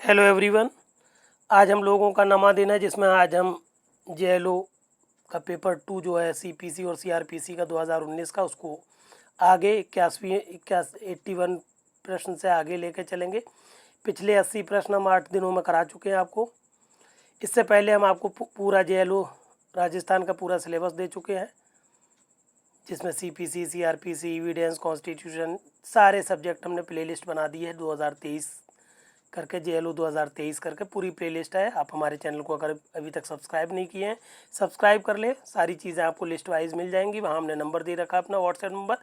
Hello everyone. आज हम लोगों का नमा दिन है जिसमें आज हम जेएलओ का पेपर 2 जो है सीपीसी और सीआरपीसी का 2019 का उसको आगे 81 प्रश्न से आगे लेके चलेंगे। पिछले 80 प्रश्न हम 8 दिनों में करा चुके हैं आपको। इससे पहले हम आपको पूरा जेएलओ राजस्थान का पूरा सिलेबस दे चुके हैं जिसमें सीपीसी सीआरपीसी एविडेंस कॉन्स्टिट्यूशन सारे सब्जेक्ट हमने प्लेलिस्ट बना दी है 2023 करके। जेएलओ 2023 करके पूरी प्लेलिस्ट है। आप हमारे चैनल को अगर अभी तक सब्सक्राइब नहीं किए हैं सब्सक्राइब कर ले, सारी चीज़ें आपको लिस्ट वाइज मिल जाएंगी। वहाँ हमने नंबर दे रखा है अपना व्हाट्सएप नंबर,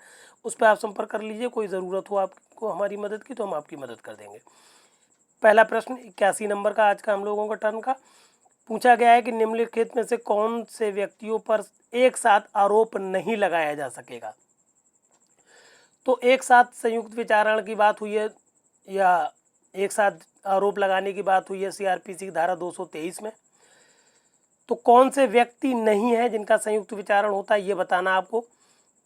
उस पर आप संपर्क कर लीजिए। कोई ज़रूरत हो आपको हमारी मदद की तो हम आपकी मदद कर देंगे। पहला प्रश्न 81 नंबर का आज का हम लोगों का टर्न का पूछा गया है कि निम्नलिखित में से कौन से व्यक्तियों पर एक साथ आरोप नहीं लगाया जा सकेगा। तो एक साथ संयुक्त विचारण की बात हुई है या एक साथ आरोप लगाने की बात हुई है सीआरपीसी की धारा 223 में। तो कौन से व्यक्ति नहीं है जिनका संयुक्त विचारण होता है ये बताना आपको।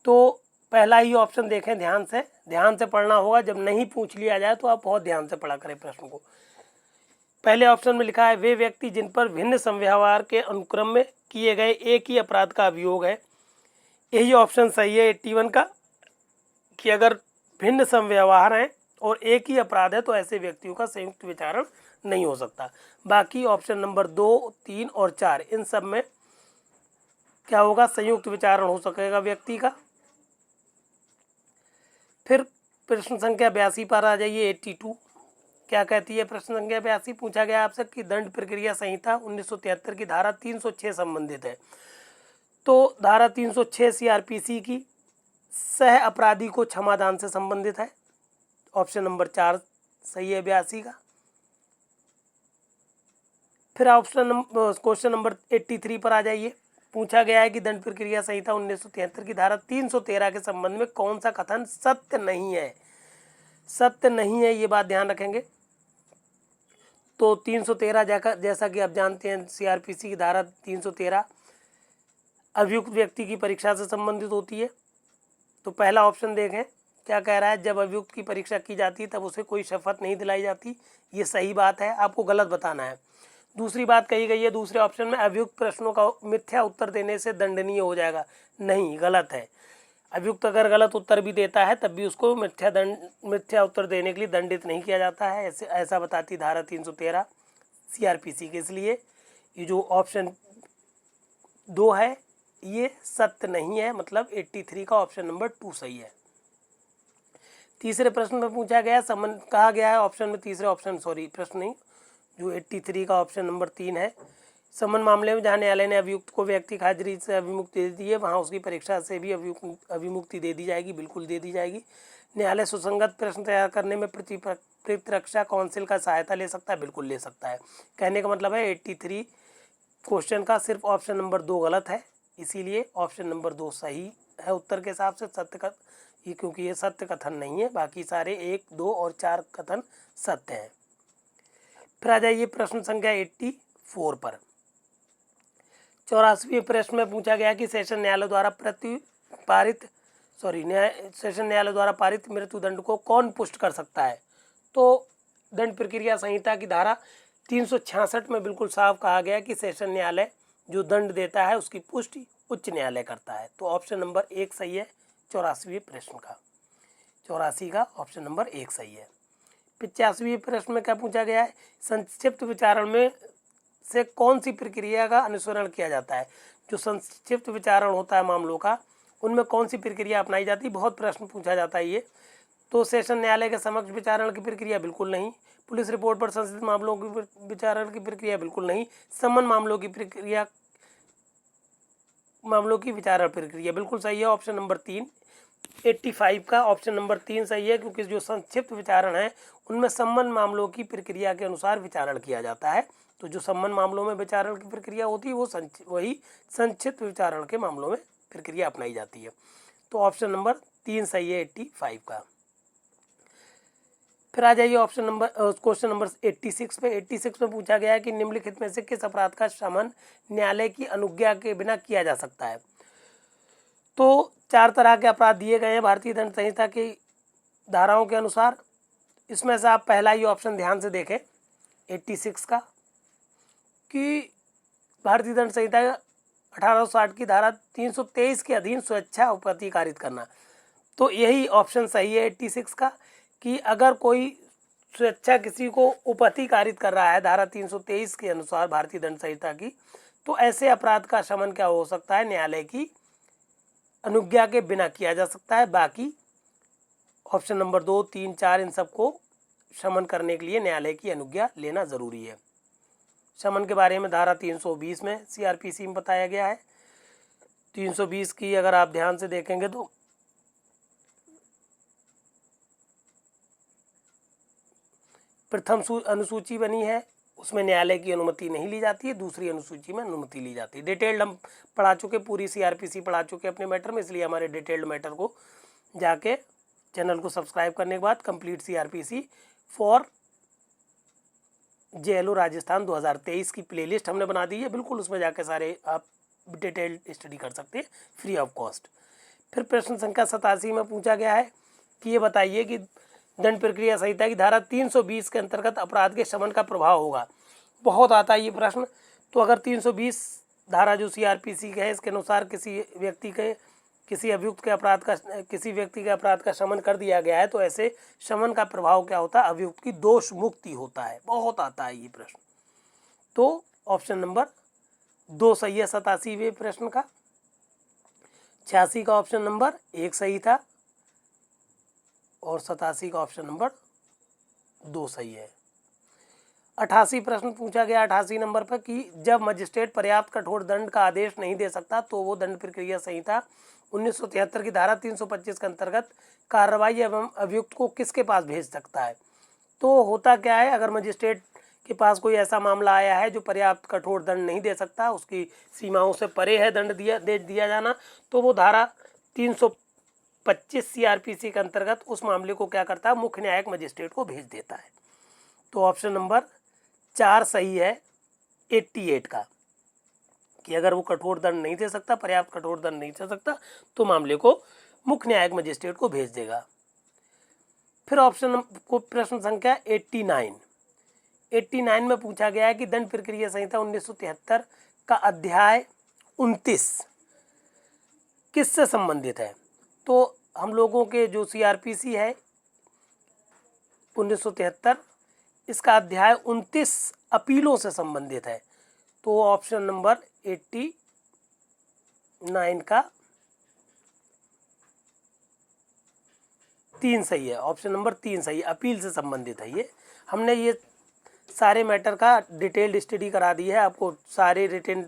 तो पहला ही ऑप्शन देखें, ध्यान से पढ़ना होगा। जब नहीं पूछ लिया जाए तो आप बहुत ध्यान से पढ़ा करें प्रश्न को। पहले ऑप्शन में लिखा है वे व्यक्ति जिन पर भिन्न संव्यवहार के अनुक्रम में किए गए एक ही अपराध का अभियोग है। यही ऑप्शन सही है 81 का कि अगर भिन्न संव्यवहार हैं और एक ही अपराध है तो ऐसे व्यक्तियों का संयुक्त विचारण नहीं हो सकता। बाकी ऑप्शन नंबर 2, 3 और 4 इन सब में क्या होगा, संयुक्त विचारण हो सकेगा व्यक्ति का। फिर प्रश्न संख्या 82 पर आ जाइए। 82 क्या कहती है प्रश्न संख्या 82? पूछा गया आपसे कि दंड प्रक्रिया संहिता 1973 की धारा 306 संबंधित है। तो धारा 306 सीआरपीसी की सह अपराधी को क्षमादान से संबंधित है। ऑप्शन नंबर 4 सही है 82 का। फिर क्वेश्चन नंबर 83 पर आ जाइए। पूछा गया है कि दंड प्रक्रिया संहिता 1973 की धारा 313 के संबंध में कौन सा कथन सत्य नहीं है। सत्य नहीं है ये बात ध्यान रखेंगे। तो 313 जैसा कि आप जानते हैं सीआरपीसी की धारा 313 अभियुक्त व्यक्ति की परीक्षा से संबंधित होती है। तो पहला ऑप्शन देखें क्या कह रहा है, जब अभियुक्त की परीक्षा की जाती है तब उसे कोई शपथ नहीं दिलाई जाती। ये सही बात है, आपको गलत बताना है। दूसरी बात कही गई है दूसरे ऑप्शन में अभियुक्त प्रश्नों का मिथ्या उत्तर देने से दंडनीय हो जाएगा। नहीं, गलत है। अभियुक्त अगर गलत उत्तर भी देता है तब भी उसको मिथ्या उत्तर देने के लिए दंडित नहीं किया जाता है। ऐसा बताती धारा 313 सीआरपीसी के। इसलिए ये जो ऑप्शन 2 है ये सत्य नहीं है, मतलब 83 का ऑप्शन नंबर 2 सही है। तीसरे प्रश्न में पूछा गया कहा गया है ऑप्शन में प्रश्न नहीं, जो 83 का ऑप्शन नंबर 3 है। समन मामले में जहाँ न्यायालय ने अभियुक्त को व्यक्ति हाजिरी से अभिमुक्ति दे दी है वहाँ उसकी परीक्षा से भी अभिमुक्ति दे दी जाएगी, बिल्कुल दे दी जाएगी। न्यायालय सुसंगत प्रश्न तैयार करने में प्रतिरक्षा काउंसिल का सहायता ले सकता है, बिल्कुल ले सकता है। कहने का मतलब है 83 क्वेश्चन का सिर्फ ऑप्शन नंबर 2 गलत है, इसीलिए ऑप्शन नंबर 2 सही है उत्तर के हिसाब से। सत्य का ये क्योंकि ये सत्य कथन नहीं है, बाकी सारे 1, 2 और 4 कथन सत्य हैं। फिर आ जाइए प्रश्न संख्या 84 पर। 84वें प्रश्न में पूछा गया कि सेशन न्यायालय द्वारा पारित मृत्युदंड को कौन पुष्ट कर सकता है। तो दंड प्रक्रिया संहिता की धारा 366 में बिल्कुल साफ कहा गया कि सेशन न्यायालय जो दंड देता है उसकी पुष्टि उच्च न्यायालय करता है। तो ऑप्शन नंबर 1 सही है 84वें प्रश्न का। 84 का ऑप्शन नंबर 1 सही है। 85वें प्रश्न में क्या पूछा गया है, संक्षिप्त विचारण में से कौन सी प्रक्रिया का अनुसरण किया जाता है। जो संक्षिप्त विचारण होता है मामलों का उनमें कौन सी प्रक्रिया अपनाई जाती है, बहुत प्रश्न पूछा जाता है ये। तो सेशन न्यायालय के समक्ष विचारण की प्रक्रिया बिल्कुल नहीं। पुलिस रिपोर्ट पर संशोधित मामलों की विचारण की प्रक्रिया बिल्कुल नहीं। समन मामलों की विचारण प्रक्रिया बिल्कुल सही है ऑप्शन नंबर 3। 85 का ऑप्शन नंबर 3 सही है क्योंकि जो संक्षिप्त विचारण है उनमें सम्मन मामलों की प्रक्रिया के अनुसार विचारण किया जाता है। तो जो सम्मन मामलों में विचारण की प्रक्रिया होती है वो वही संक्षिप्त विचारण के मामलों में प्रक्रिया अपनाई जाती है। तो ऑप्शन नंबर 3 सही है 85 का। फिर आ जाइए क्वेश्चन नंबर 86 पे। 86 में पूछा गया है कि निम्नलिखित में से किस अपराध का शमन न्यायालय की अनुज्ञा के बिना किया जा सकता है। तो 4 तरह के अपराध दिए गए हैं भारतीय दंड संहिता की धाराओं के अनुसार। इसमें से आप पहला ही ऑप्शन ध्यान से देखें, 86 का कि भारतीय दंड संहिता 1860 की धारा 323 के अधीन स्वेच्छा उपपत्ति कारित करना। तो यही ऑप्शन सही है 86 का कि अगर कोई स्वेच्छा किसी को उपपत्ति कारित कर रहा है धारा 323 के अनुसार भारतीय दंड संहिता की, तो ऐसे अपराध का शमन क्या हो सकता है, न्यायालय की अनुज्ञा के बिना किया जा सकता है। बाकी ऑप्शन नंबर 2, 3, 4 इन सबको शमन करने के लिए न्यायालय की अनुज्ञा लेना जरूरी है। शमन के बारे में धारा 320 में सीआरपीसी में बताया गया है। 320 की अगर आप ध्यान से देखेंगे तो प्रथम अनुसूची बनी है, उसमें न्यायालय की अनुमति नहीं ली जाती है, दूसरी अनुसूची में अनुमति ली जाती है। डिटेल्ड हम पढ़ा चुके, पूरी सीआरपीसी पढ़ा चुके अपने मैटर में, इसलिए हमारे डिटेल्ड मैटर को जाके चैनल को सब्सक्राइब करने के बाद complete CrPC for JLO Rajasthan 2023 की प्लेलिस्ट हमने बना दी है, बिल्कुल उसमें जाके सारे आप डिटेल्ड स्टडी कर सकते हैं फ्री ऑफ कॉस्ट। फिर प्रश्न संख्या 87 में पूछा गया है कि ये बताइए कि दंड प्रक्रिया संहिता की धारा 320 के अंतर्गत अपराध के शमन का प्रभाव होगा। बहुत आता है ये प्रश्न। तो अगर 320 धारा जो सीआरपीसी का है इसके अनुसार किसी व्यक्ति के अपराध का शमन कर दिया गया है, तो ऐसे शमन का प्रभाव क्या होता है, अभियुक्त की दोष मुक्ति होता है। बहुत आता है ये प्रश्न। तो ऑप्शन नंबर 2 सही है 87वें प्रश्न का। 86 का ऑप्शन नंबर 1 सही था और 87 का ऑप्शन नंबर 2 सही है। 88 प्रश्न पूछा गया 88 नंबर पर कि जब मजिस्ट्रेट पर्याप्त कठोर दंड का आदेश नहीं दे सकता तो वो दंड प्रक्रिया संहिता 1973 की धारा 325 के अंतर्गत कार्रवाई एवं अभियुक्त को किसके पास भेज सकता है। तो होता क्या है, अगर मजिस्ट्रेट के पास कोई ऐसा मामला आया है जो पर्याप्त कठोर दंड नहीं दे सकता, उसकी सीमाओं से परे है दंड दिया जाना, तो वो धारा 325 सीआरपीसी के अंतर्गत उस मामले को क्या करता है, मुख्य न्यायिक मजिस्ट्रेट को भेज देता है। तो ऑप्शन नंबर 4 सही है 88 का कि अगर वो कठोर दंड नहीं दे सकता, पर्याप्त कठोर दंड नहीं दे सकता, तो मामले को मुख्य न्यायिक मजिस्ट्रेट को भेज देगा। फिर ऑप्शन को प्रश्न संख्या 89 में पूछा गया है कि दंड प्रक्रिया संहिता 1973 का अध्याय 29 किससे संबंधित है। तो हम लोगों के जो सीआरपीसी है 1973, इसका अध्याय 29 अपीलों से संबंधित है। तो ऑप्शन नंबर 89 का 3 सही है। ऑप्शन नंबर 3 सही है, अपील से संबंधित है ये। हमने ये सारे मैटर का डिटेल्ड स्टडी करा दी है, आपको सारे रिटन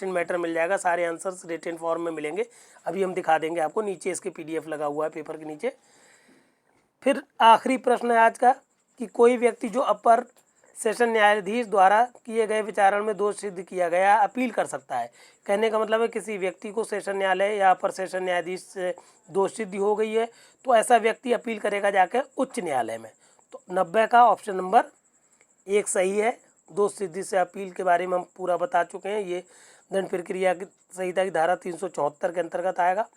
मैटर मिल जाएगा, सारे आंसर्स रिटन फॉर्म में मिलेंगे। अभी हम दिखा देंगे आपको, नीचे इसके पीडीएफ लगा हुआ है पेपर के नीचे। फिर आखिरी प्रश्न है आज का कि कोई व्यक्ति जो अपर सेशन न्यायाधीश द्वारा किए गए विचारण में दोष सिद्ध किया गया अपील कर सकता है। कहने का मतलब है किसी व्यक्ति को सेशन न्यायालय या अपर सेशन न्यायाधीश से दोष सिद्धि हो गई है, तो ऐसा व्यक्ति अपील करेगा जाकर उच्च न्यायालय में। तो 90 का ऑप्शन नंबर 1 सही है। दोष सिद्धि से अपील के बारे में हम पूरा बता चुके हैं। ये दंड प्रक्रिया संहिता की धारा 374 के अंतर्गत आएगा।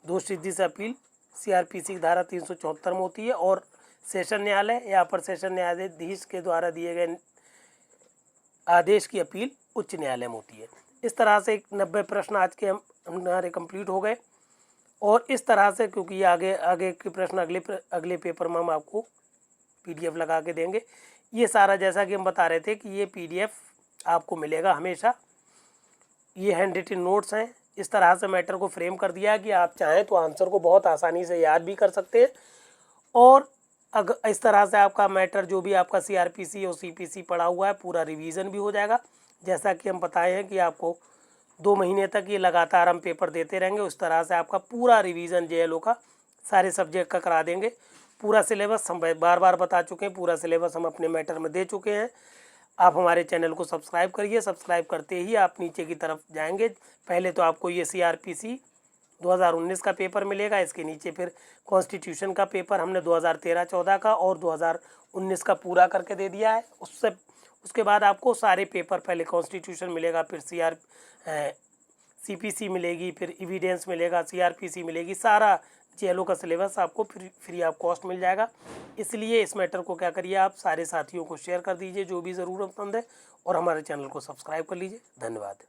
दोष सिद्धि से अपील सीआरपीसी की धारा 374 में होती है और सेशन न्यायालय या अपर सेशन न्यायाधीश के द्वारा दिए गए आदेश की अपील उच्च न्यायालय में होती है। इस तरह से 90 प्रश्न आज के हमारे कंप्लीट हो गए। और इस तरह से, क्योंकि ये आगे के प्रश्न अगले पेपर में हम आपको पीडीएफ लगा के देंगे। ये सारा जैसा कि हम बता रहे थे कि ये पीडीएफ आपको मिलेगा हमेशा। ये हैंड रिटन नोट्स हैं। इस तरह से मैटर को फ्रेम कर दिया कि आप चाहें तो आंसर को बहुत आसानी से याद भी कर सकते हैं, और अगर इस तरह से आपका मैटर जो भी आपका सीआरपीसी और सीपीसी पढ़ा हुआ है पूरा रिवीजन भी हो जाएगा। जैसा कि हम बताए हैं कि आपको 2 महीने तक ये लगातार हम पेपर देते रहेंगे, उस तरह से आपका पूरा रिवीजन जेएलओ का सारे सब्जेक्ट का करा देंगे। पूरा सिलेबस हम बार बार बता चुके हैं, पूरा सिलेबस हम अपने मैटर में दे चुके हैं। आप हमारे चैनल को सब्सक्राइब करिए। सब्सक्राइब करते ही आप नीचे की तरफ जाएंगे, पहले तो आपको ये सीआरपीसी 2019 का पेपर मिलेगा, इसके नीचे फिर कॉन्स्टिट्यूशन का पेपर हमने 2013-14 का और 2019 का पूरा करके दे दिया है। उसके बाद आपको सारे पेपर, पहले कॉन्स्टिट्यूशन मिलेगा, फिर सीपीसी मिलेगी, फिर एविडेंस मिलेगा, सीआरपीसी मिलेगी, सारा जेएलओ का सिलेबस आपको फ्री ऑफ कॉस्ट मिल जाएगा। इसलिए इस मैटर को क्या करिए, आप सारे साथियों को शेयर कर दीजिए जो भी ज़रूरतमंद है, और हमारे चैनल को सब्सक्राइब कर लीजिए। धन्यवाद।